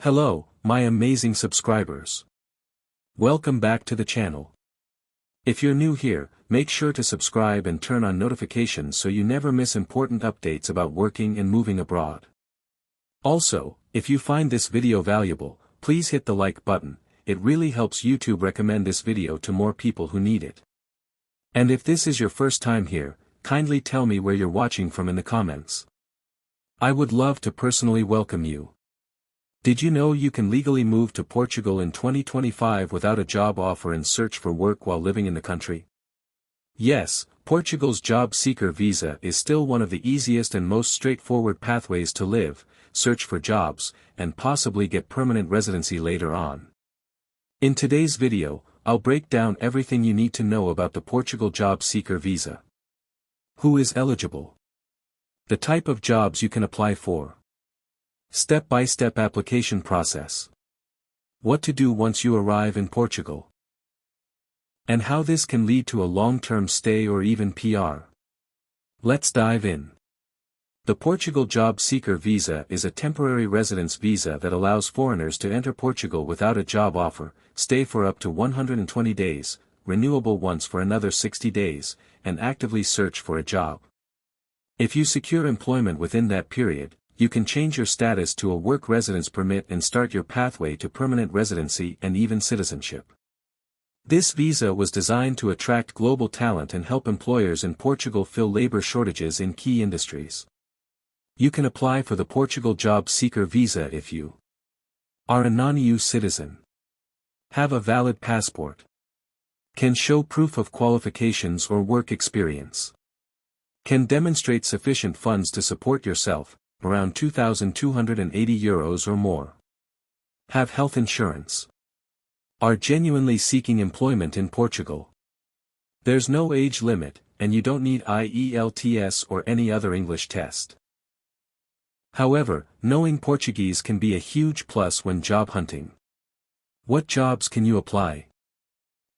Hello, my amazing subscribers. Welcome back to the channel. If you're new here, make sure to subscribe and turn on notifications so you never miss important updates about working and moving abroad. Also, if you find this video valuable, please hit the like button. It really helps YouTube recommend this video to more people who need it. And if this is your first time here, kindly tell me where you're watching from in the comments. I would love to personally welcome you. Did you know you can legally move to Portugal in 2025 without a job offer and search for work while living in the country? Yes, Portugal's Job Seeker Visa is still one of the easiest and most straightforward pathways to live, search for jobs, and possibly get permanent residency later on. In today's video, I'll break down everything you need to know about the Portugal Job Seeker Visa. Who is eligible? The type of jobs you can apply for. Step-by-step application process. What to do once you arrive in Portugal. And how this can lead to a long-term stay or even PR. Let's dive in. The Portugal Job Seeker Visa is a temporary residence visa that allows foreigners to enter Portugal without a job offer, stay for up to 120 days, renewable once for another 60 days, and actively search for a job. If you secure employment within that period, you can change your status to a work residence permit and start your pathway to permanent residency and even citizenship. This visa was designed to attract global talent and help employers in Portugal fill labor shortages in key industries. You can apply for the Portugal Job Seeker Visa if you are a non-EU citizen, have a valid passport, can show proof of qualifications or work experience, can demonstrate sufficient funds to support yourself, around €2,280 or more. Have health insurance. Are genuinely seeking employment in Portugal. There's no age limit, and you don't need IELTS or any other English test. However, knowing Portuguese can be a huge plus when job hunting. What jobs can you apply?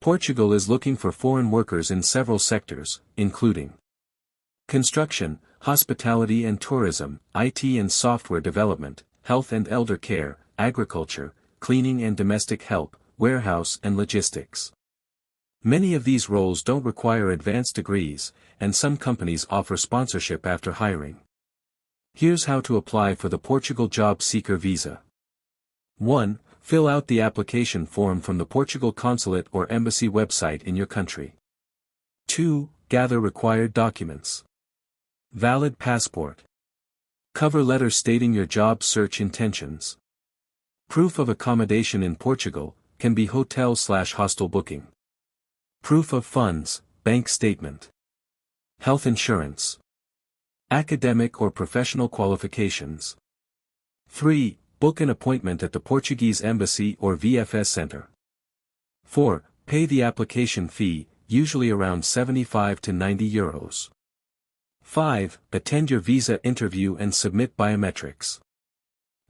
Portugal is looking for foreign workers in several sectors, including construction, hospitality and tourism, IT and software development, health and elder care, agriculture, cleaning and domestic help, warehouse and logistics. Many of these roles don't require advanced degrees, and some companies offer sponsorship after hiring. Here's how to apply for the Portugal Job Seeker Visa. 1. Fill out the application form from the Portugal Consulate or Embassy website in your country. 2. Gather required documents. Valid passport. Cover letter stating your job search intentions. Proof of accommodation in Portugal, can be hotel/hostel booking. Proof of funds, bank statement. Health insurance. Academic or professional qualifications. 3. Book an appointment at the Portuguese Embassy or VFS Center. 4. Pay the application fee, usually around €75 to €90. 5. Attend your visa interview and submit biometrics.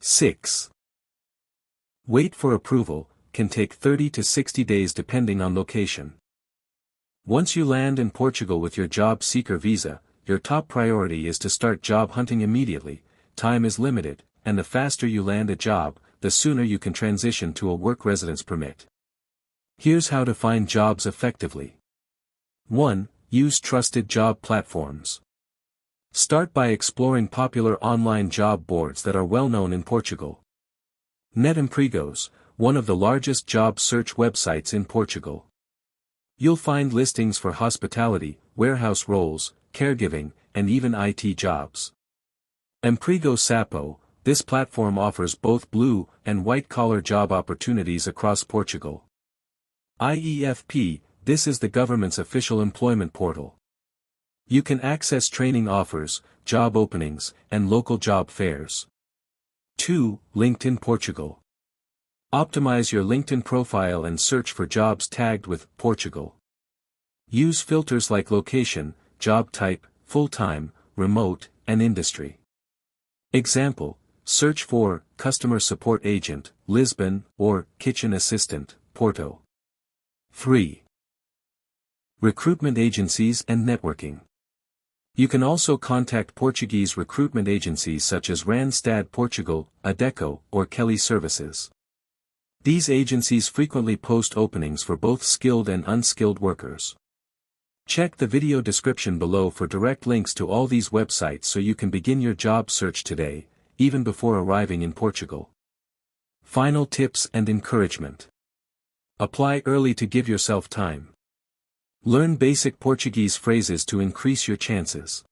6. Wait for approval, can take 30 to 60 days depending on location. Once you land in Portugal with your job seeker visa, your top priority is to start job hunting immediately. Time is limited, and the faster you land a job, the sooner you can transition to a work residence permit. Here's how to find jobs effectively. 1. Use trusted job platforms. Start by exploring popular online job boards that are well known in Portugal. Net Empregos, one of the largest job search websites in Portugal. You'll find listings for hospitality, warehouse roles, caregiving, and even IT jobs. Emprego Sapo, this platform offers both blue and white-collar job opportunities across Portugal. IEFP, this is the government's official employment portal. You can access training offers, job openings, and local job fairs. 2. LinkedIn Portugal. Optimize your LinkedIn profile and search for jobs tagged with Portugal. Use filters like location, job type, full-time, remote, and industry. Example, search for customer support agent, Lisbon, or kitchen assistant, Porto. 3. Recruitment agencies and networking. You can also contact Portuguese recruitment agencies such as Randstad Portugal, Adecco, or Kelly Services. These agencies frequently post openings for both skilled and unskilled workers. Check the video description below for direct links to all these websites so you can begin your job search today, even before arriving in Portugal. Final tips and encouragement. Apply early to give yourself time. Learn basic Portuguese phrases to increase your chances.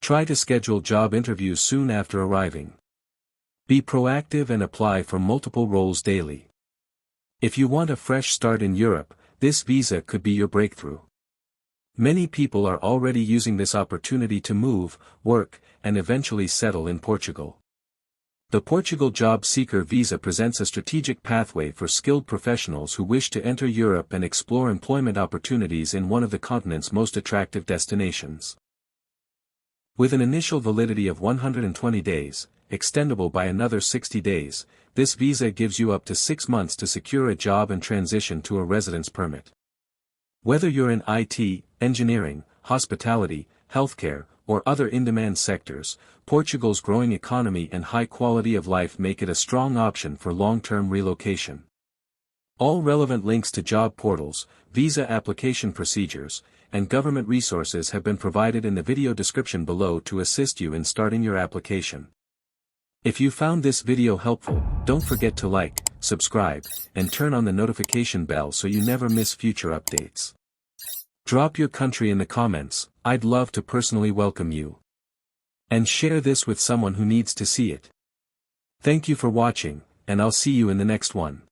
Try to schedule job interviews soon after arriving. Be proactive and apply for multiple roles daily. If you want a fresh start in Europe, this visa could be your breakthrough. Many people are already using this opportunity to move, work, and eventually settle in Portugal. The Portugal Job Seeker Visa presents a strategic pathway for skilled professionals who wish to enter Europe and explore employment opportunities in one of the continent's most attractive destinations. With an initial validity of 120 days, extendable by another 60 days, this visa gives you up to 6 months to secure a job and transition to a residence permit. Whether you're in IT, engineering, hospitality, healthcare, or other in-demand sectors, Portugal's growing economy and high quality of life make it a strong option for long-term relocation. All relevant links to job portals, visa application procedures, and government resources have been provided in the video description below to assist you in starting your application. If you found this video helpful, don't forget to like, subscribe, and turn on the notification bell so you never miss future updates. Drop your country in the comments, I'd love to personally welcome you. And share this with someone who needs to see it. Thank you for watching, and I'll see you in the next one.